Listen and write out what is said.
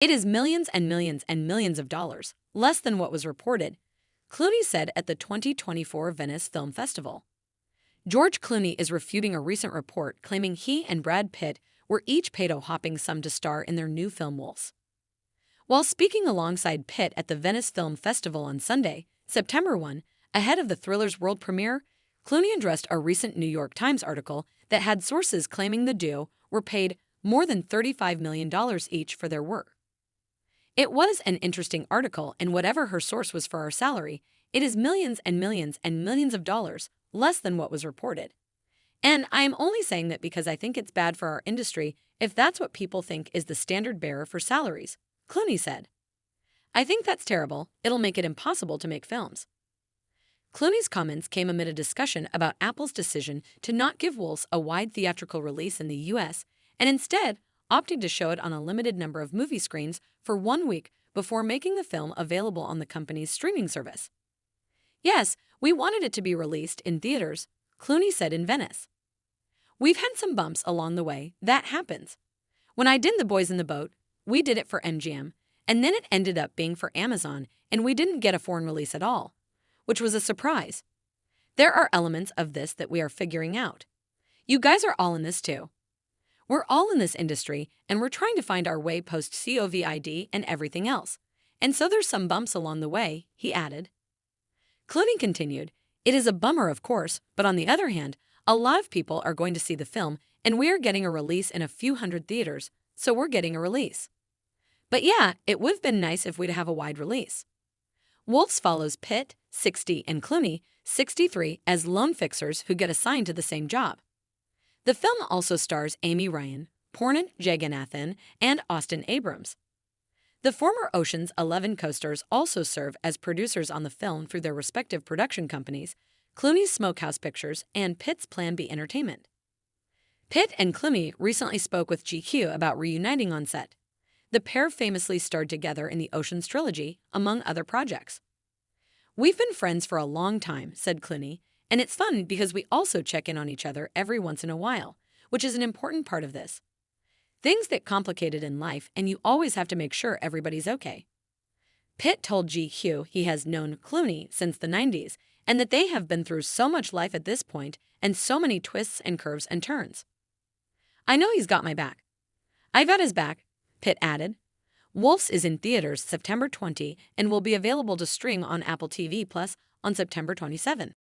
It is millions and millions and millions of dollars, less than what was reported, Clooney said at the 2024 Venice Film Festival. George Clooney is refuting a recent report claiming he and Brad Pitt were each paid a whopping sum to star in their new film Wolves. While speaking alongside Pitt at the Venice Film Festival on Sunday, September 1, ahead of the thriller's world premiere, Clooney addressed a recent New York Times article that had sources claiming the duo were paid more than $35 million each for their work. It was an interesting article, and whatever her source was for our salary, it is millions and millions and millions of dollars, less than what was reported. And I am only saying that because I think it's bad for our industry if that's what people think is the standard bearer for salaries, Clooney said. I think that's terrible. It'll make it impossible to make films. Clooney's comments came amid a discussion about Apple's decision to not give Wolves a wide theatrical release in the US and instead opting to show it on a limited number of movie screens for 1 week before making the film available on the company's streaming service. Yes, we wanted it to be released in theaters, Clooney said in Venice. We've had some bumps along the way. That happens. When I did The Boys in the Boat, we did it for MGM, and then it ended up being for Amazon, and we didn't get a foreign release at all, which was a surprise. There are elements of this that we are figuring out. You guys are all in this too. We're all in this industry, and we're trying to find our way post-COVID and everything else. And so there's some bumps along the way, he added. Clooney continued, it is a bummer, of course, but on the other hand, a lot of people are going to see the film, and we are getting a release in a few hundred theaters, so we're getting a release. But yeah, it would have been nice if we'd have a wide release. Wolves follows Pitt, 60, and Clooney, 63, as lone fixers who get assigned to the same job. The film also stars Amy Ryan, Pooran Jagannathan, and Austin Abrams. The former Ocean's 11 co-stars also serve as producers on the film through their respective production companies, Clooney's Smokehouse Pictures and Pitt's Plan B Entertainment. Pitt and Clooney recently spoke with GQ about reuniting on set. The pair famously starred together in the Ocean's trilogy, among other projects. We've been friends for a long time, said Clooney, and it's fun because we also check in on each other every once in a while, which is an important part of this. Things get complicated in life, and you always have to make sure everybody's okay. Pitt told GQ he has known Clooney since the 90s and that they have been through so much life at this point and so many twists and curves and turns. I know he's got my back. I've got his back, Pitt added. Wolves is in theaters September 20 and will be available to stream on Apple TV Plus on September 27.